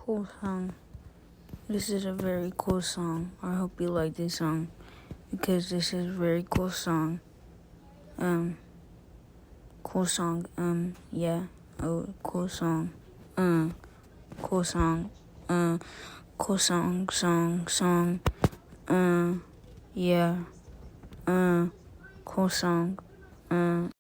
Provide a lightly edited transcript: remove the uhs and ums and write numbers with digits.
cool song. This is a very cool song. I hope you like this song because this is a very cool song. Cool song. Yeah. Oh, cool song. Cool song. Cool song. Yeah. Cool song.